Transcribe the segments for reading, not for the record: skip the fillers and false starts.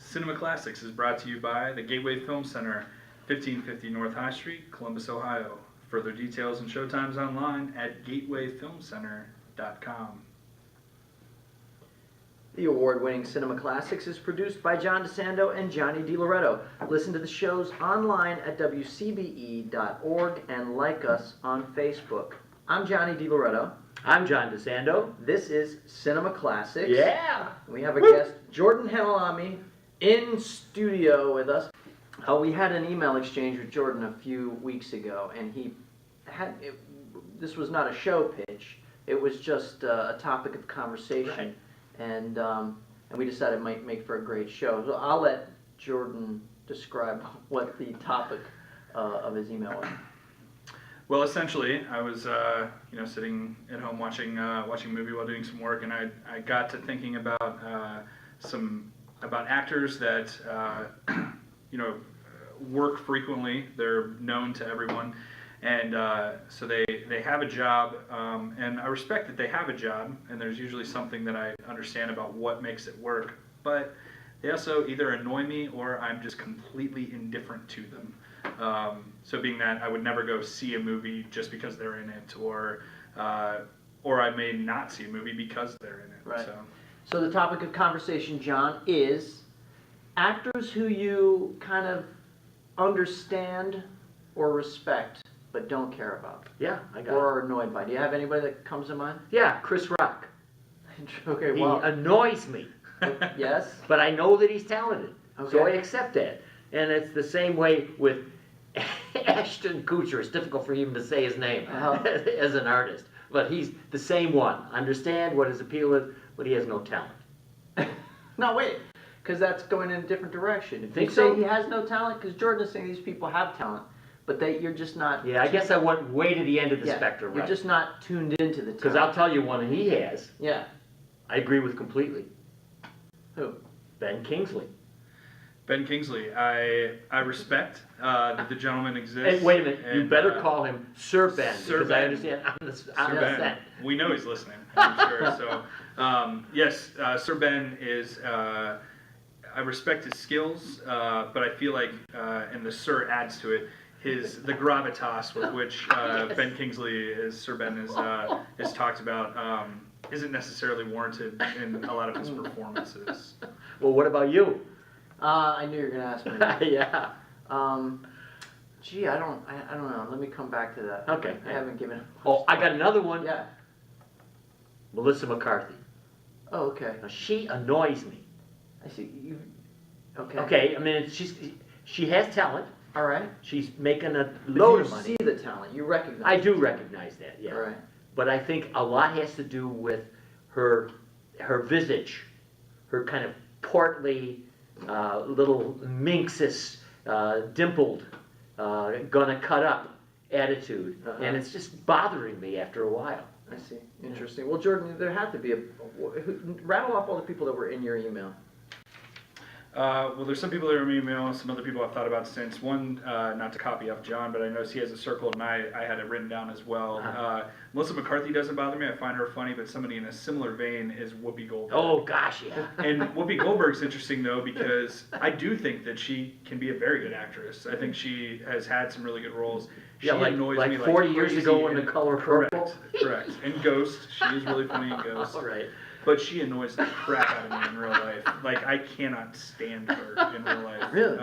Cinema Classics is brought to you by the Gateway Film Center, 1550 North High Street, Columbus, Ohio. Further details and showtimes online at gatewayfilmcenter.com. The award-winning Cinema Classics is produced by John DeSando and Johnny DiLoretto. Listen to the shows online at WCBE.org and like us on Facebook. I'm Johnny DiLoretto. I'm John DeSando. This is Cinema Classics. Yeah! We have a guest, Jordan Hanhilammi, in studio with us. We had an email exchange with Jordan a few weeks ago, and this was not a show pitch. It was just a topic of conversation. Right. And we decided it might make for a great show. So I'll let Jordan describe what the topic of his email was. Well, essentially, I was sitting at home watching a movie while doing some work, and I got to thinking about actors that work frequently. They're known to everyone. And so they have a job, and I respect that they have a job, and there's usually something that I understand about what makes it work, but they also either annoy me or I'm just completely indifferent to them. So being that I would never go see a movie just because they're in it, or I may not see a movie because they're in it. Right. So the topic of conversation, John, is actors who you kind of understand or respect but don't care about. Yeah, I got or are annoyed by. Do you have anybody that comes to mind? Yeah, Chris Rock. Okay, He well. annoys me. Yes? But I know that he's talented. Okay. So I accept that. And it's the same way with Ashton Kutcher. It's difficult for him to say his name as an artist. But he's the same one. Understand what his appeal is, but he has no talent. No, wait. Because that's going in a different direction. If Think you so? say he has no talent, because Jordan is saying these people have talent, but you're just not. Yeah, I guess I went way to the end of the Yeah, spectrum. You're right? just not tuned into the talent. Because I'll tell you one he has. Yeah. I agree with completely. Who? Ben Kingsley. Ben Kingsley, I respect that the gentleman exists. And wait a minute, you and, better call him Sir Ben, Sir because I Ben. understand I'm the set. We know he's listening, I'm sure. So, yes, Sir Ben is. I respect his skills, but I feel like, and the Sir adds to it, the gravitas with which Ben Kingsley Sir Ben is talked about isn't necessarily warranted in a lot of his performances. Well, what about you? I knew you were going to ask me that. Yeah. Gee, I don't know. Let me come back to that. Okay. I haven't given. Oh, I got another one. Yeah. Melissa McCarthy. Oh, okay. Now, she annoys me. I see. You. Okay. Okay, I mean, she has talent. All right. She's making a But load you of money. see the talent. You recognize. I do recognize that, yeah. All right. But I think a lot has to do with her visage, her kind of portly, little minxus, dimpled, gonna cut up attitude, and it's just bothering me after a while. I see. Interesting. Well, Jordan, there had to be rattle off all the people that were in your email. Well, there's some people that are in my email, some other people I've thought about since. One, not to copy off John, but I noticed he has a circle, and I had it written down as well. Melissa McCarthy doesn't bother me. I find her funny, but somebody in a similar vein is Whoopi Goldberg. Oh, gosh, yeah. And Whoopi Goldberg's interesting, though, because I do think that she can be a very good actress. I think she has had some really good roles. She annoys me like 40 years crazy ago in The Color Purple. Correct. And Ghost. She is really funny in Ghost. All right. But she annoys the crap out of me in real life. Like, I cannot stand her in real life. Really?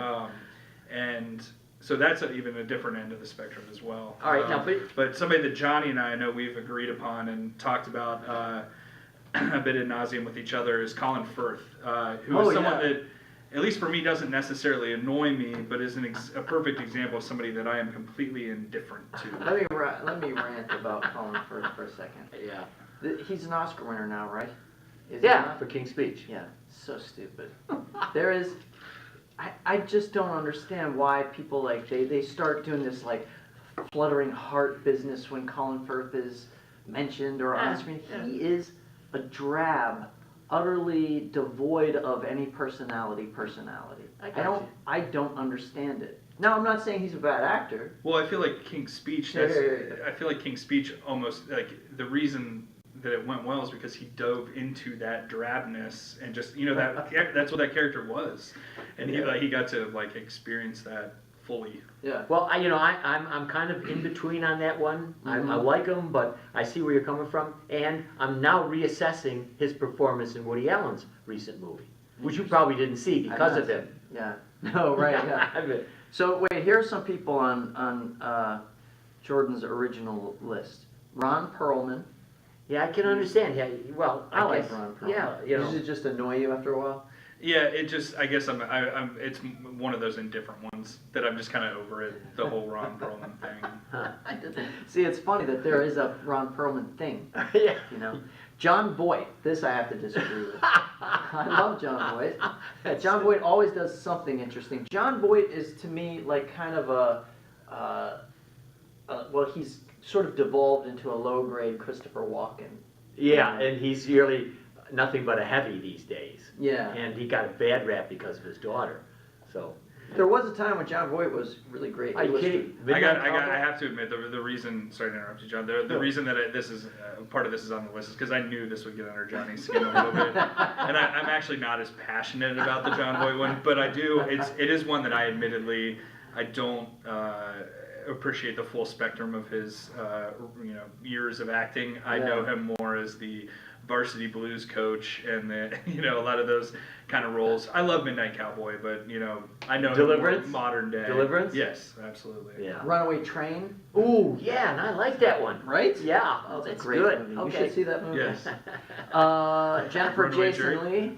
And so that's even a different end of the spectrum as well. All right, now, but somebody that Johnny and I know we've agreed upon and talked about a bit ad nauseum with each other is Colin Firth, who is someone that, at least for me, doesn't necessarily annoy me, but is a perfect example of somebody that I am completely indifferent to. Let me rant about Colin Firth for a second. Yeah. He's an Oscar winner now, right? Is he Yeah, not? for King's Speech. Yeah, so stupid. There is, I just don't understand why people they start doing this like fluttering heart business when Colin Firth is mentioned or on screen. He is a drab, utterly devoid of any personality. I don't understand it. Now, I'm not saying he's a bad actor. Well, I feel like King's Speech, I feel like King's Speech almost, like, the reason that it went well is because he dove into that drabness and just, that's what that character was, and he got to like experience that fully. Yeah. Well, I'm kind of in between on that one. I like him, but I see where you're coming from, and I'm now reassessing his performance in Woody Allen's recent movie, which you probably didn't see because of him. Yeah. No, right. Yeah. So wait, here's some people on Jordan's original list. Ron Perlman. Yeah, I can understand. Yeah, well, I like guess, Ron Perlman. Yeah, Does it just annoy you after a while? Yeah, it just, I guess it's one of those indifferent ones that I'm just kind of over it, the whole Ron Perlman thing. See, it's funny that there is a Ron Perlman thing. Yeah. John Voight. This I have to disagree with. I love John Voight. John Voight always does something interesting. John Voight is to me like kind of well, he's sort of devolved into a low-grade Christopher Walken. Yeah, and he's really nothing but a heavy these days. Yeah. And he got a bad rap because of his daughter. So. There was a time when John Voight was really great. Are you kidding? I have to admit, the reason, sorry to interrupt you, John, the reason that this is, part of this is on the list is because I knew this would get under Johnny's skin a little bit. And I'm actually not as passionate about the John Voight one, but I do, it is one that I admittedly, I don't appreciate the full spectrum of his, years of acting. I know him more as the Varsity Blues coach and a lot of those kind of roles. I love Midnight Cowboy, but I know Deliverance? him more modern day. Deliverance? Yes, absolutely. Yeah. Runaway Train. Ooh, yeah, and I like that one. Right? Yeah, Oh, that's great good. movie. Okay. You should see that movie. Yes. Jennifer Runaway Jason Jury. Lee.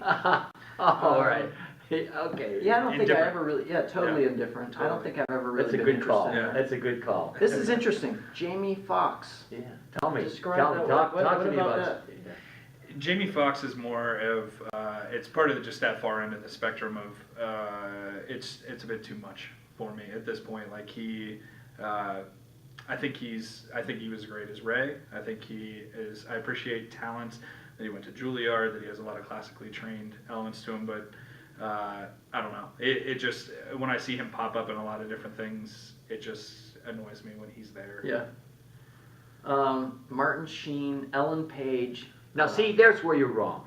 All right. Okay. Yeah, I don't think I Indifferent. ever really. Yeah, totally Yeah, indifferent. I don't totally. think I've ever really That's a been good call. interested in Yeah. That's a good call. This is interesting. Jamie Foxx. Yeah. Tell me. Describe Tell that. me. Talk What to me about about that? Jamie Foxx is more of it's part of just that far end of the spectrum of it's a bit too much for me at this point. Like I think he was great as Ray. I think he is. I appreciate talent that he went to Juilliard, that he has a lot of classically trained elements to him, but I don't know. It just, when I see him pop up in a lot of different things, it just annoys me when he's there. Yeah. Martin Sheen, Ellen Page. Now, see, there's where you're wrong.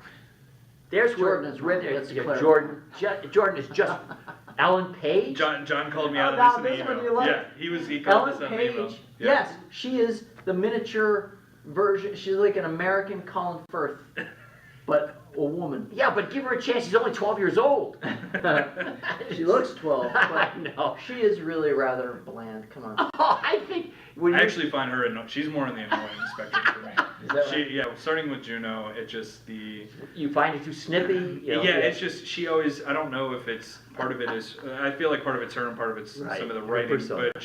There's Jordan is wrong. Let's clarify. Jordan is just Ellen Page. John called me out now of this in this the one email. you like. Yeah, he called Ellen this out in the email. Page. Yeah. Yes, she is the miniature version. She's like an American Colin Firth, but a woman. Yeah, but give her a chance. She's only 12 years old. She looks 12, I but know. she is really rather bland. Come on. Oh, I think when I you actually find her she's more in the annoying spectrum for me. Is that right? Yeah, starting with Juno, it just you find it too snippy. it's just she always. I don't know if it's part of it is. I feel like part of it's her and part of it's Right, some of the her writing. persona. But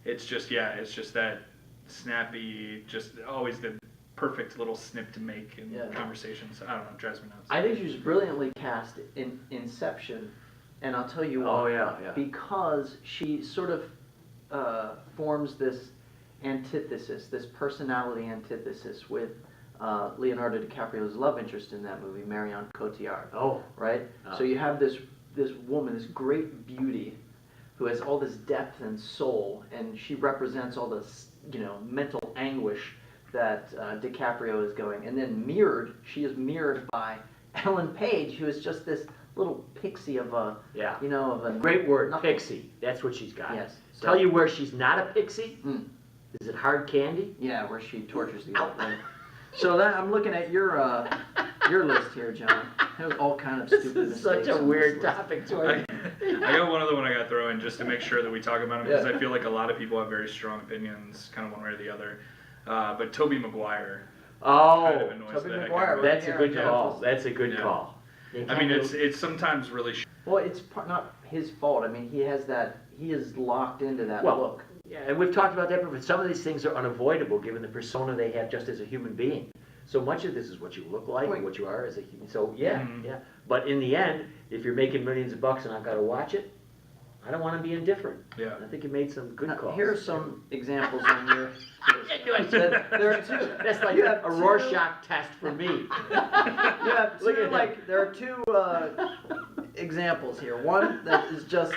it's just that snappy, just always the perfect little snip to make in conversations. I don't know, it drives me nuts. I think she was brilliantly cast in Inception, and I'll tell you why. Oh, yeah. Because she sort of forms this antithesis, this personality antithesis with Leonardo DiCaprio's love interest in that movie, Marion Cotillard. Oh. Right? So you have this woman, this great beauty, who has all this depth and soul, and she represents all this, mental anguish that DiCaprio is going. And then she is mirrored by Ellen Page, who is just this little pixie of a, of a... Great word, nothing. pixie. That's what she's got. Yes. Tell you where she's not a pixie? Is it Hard Candy? Yeah, where she tortures the old lady. So I'm looking at your list here, John. There's all kind of stupid This is such mistakes a on weird this list. topic, Jordan. I got one other one I got to throw in just to make sure that we talk about him because I feel like a lot of people have very strong opinions, kind of one way or the other. But Tobey Maguire. Oh, kind of annoys Tobey the heck Maguire, out of me. that's a good Yeah. call. That's a good Yeah. call. I mean, it's sometimes really. Well, it's not his fault. I mean, he is locked into that look. Yeah, and we've talked about that before, but some of these things are unavoidable given the persona they have just as a human being. So much of this is what you look like and what you are as a human. So yeah. But in the end, if you're making millions of bucks and I've got to watch it, I don't want to be indifferent. Yeah. I think you made some good calls. Here are some examples on your list. There There are two. That's like You have a two- Rorschach test for me. You have Look two, at like, there are two examples here. One that is just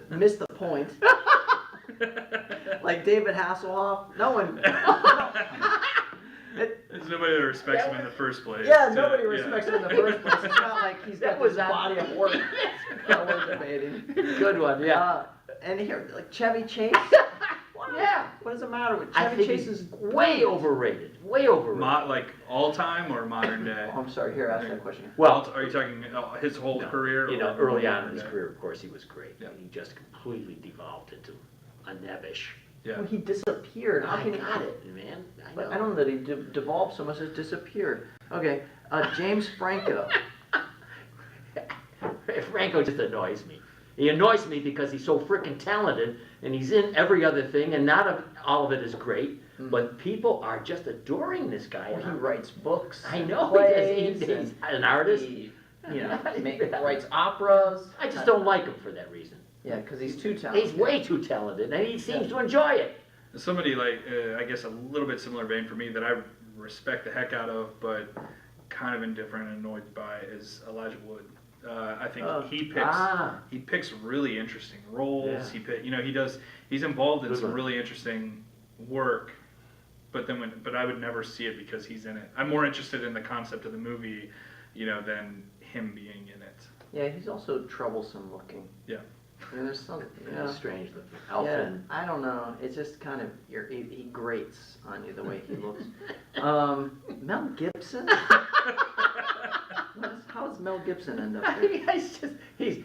missed the point. Like David Hasselhoff. No one. There's nobody that respects him in the first place. Yeah, so, nobody yeah. respects him in the first place. It's not like he's got this body of work that we're debating. Good one, yeah. And here, like Chevy Chase. Yeah. What does the matter with I Chevy think Chase? he's Is way overrated. Way overrated. Like all time or modern day? Oh, I'm sorry. Here, ask that question. Well, Are you talking his whole career? You know, or early on in modern his day? career, of course, he was great. Yeah. He just completely devolved into a nebbish. Yeah. Well, he disappeared. How I can he? got it, man. But I don't know that he devolved so much as disappeared. Okay, James Franco. Franco just annoys me. He annoys me because he's so freaking talented and he's in every other thing and all of it is great, but people are just adoring this guy. Well, he writes books. I know, plays, he's an artist. He, writes operas. I just don't like him for that reason. Yeah, because he's too talented. He's way too talented and he seems to enjoy it. Somebody like, I guess a little bit similar vein for me that I respect the heck out of, but kind of indifferent and annoyed by is Elijah Wood. I think he picks really interesting roles. Yeah. He's involved in Good some one. really interesting work, but I would never see it because he's in it. I'm more interested in the concept of the movie, than him being in it. Yeah, he's also troublesome looking. Yeah. I mean, there's some, Strange looking. Yeah, Alpha. I don't know. It's just kind of he grates on you the way he looks. Mel Gibson. How does Mel Gibson end up here?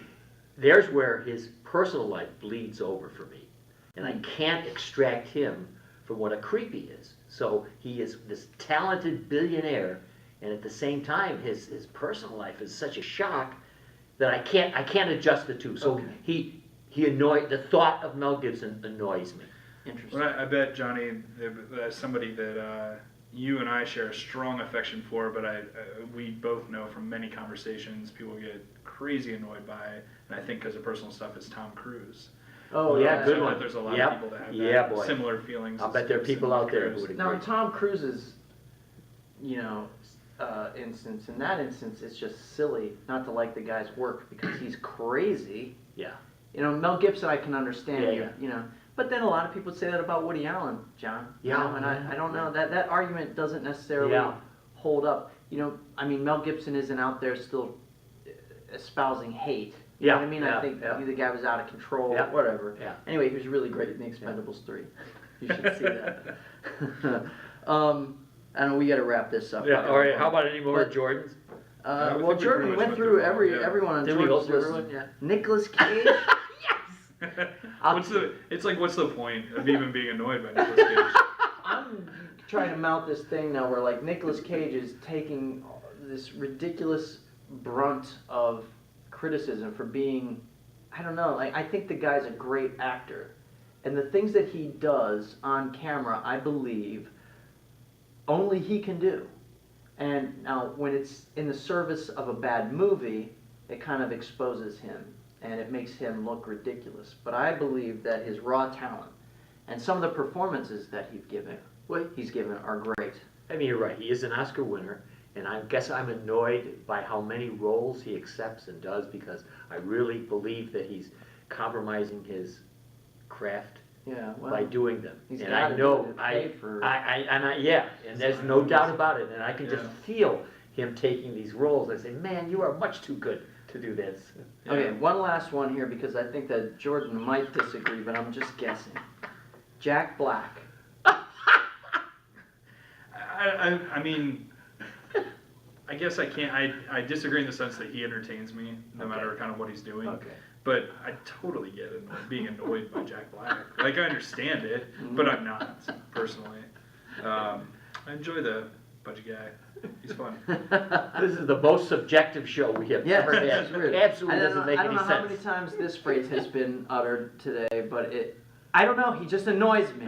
There's where his personal life bleeds over for me. And I can't extract him from what a creep he is. So he is this talented billionaire, and at the same time, his personal life is such a shock that I can't adjust the two. So Okay. the thought of Mel Gibson annoys me. Interesting. Well, I bet, Johnny, that's somebody that you and I share a strong affection for, but we both know from many conversations people get crazy annoyed by, and I think because of personal stuff, is Tom Cruise. Oh, yeah, good I one. bet there's a lot Yep. of people that have Yeah, boy. similar feelings. I'll as bet there are Gibson people and out there who Cruise. would Now, agree. Tom Cruise's, instance, in that instance, it's just silly not to like the guy's work because he's crazy. Yeah. Mel Gibson, I can understand. Yeah. But then a lot of people say that about Woody Allen, John. Yeah. And I don't know that argument doesn't necessarily hold up. Mel Gibson isn't out there still espousing hate. You know what I mean? I think the guy was out of control, whatever. Yeah. Anyway, he was really great in The Expendables 3. You should see that. I know we got to wrap this up. Yeah. All right. How about any more But- Jordans? I Well, think we Jordan pretty much went went through through everyone on Did we go Jordan's through list. everyone? Yeah. Nicolas Cage. What's the point of even being annoyed by Nicolas Cage? I'm trying to mount this thing now where like Nicolas Cage is taking this ridiculous brunt of criticism for being, I don't know, I think the guy's a great actor. And the things that he does on camera, I believe, only he can do. And now when it's in the service of a bad movie, it kind of exposes him and it makes him look ridiculous. But I believe that his raw talent and some of the performances that he's given are great. I mean, you're right. He is an Oscar winner, and I guess I'm annoyed by how many roles he accepts and does because I really believe that he's compromising his craft Yeah, well, by doing them. he's And gotta I do know, it to pay for- and there's no doubt about it. And I can just feel him taking these roles. I say, man, you are much too good to do this. Okay, one last one here because I think that Jordan might disagree, but I'm just guessing. Jack Black. I mean, I guess I can't. I disagree in the sense that he entertains me, no matter kind of what he's doing. Okay. But I totally get being annoyed by Jack Black. Like I understand it, but I'm not personally. I enjoy the budget guy. He's fun. This is the most subjective show we have ever had. it's weird. Absolutely doesn't make I don't any know how sense. many times this phrase has been uttered today, but I don't know, he just annoys me.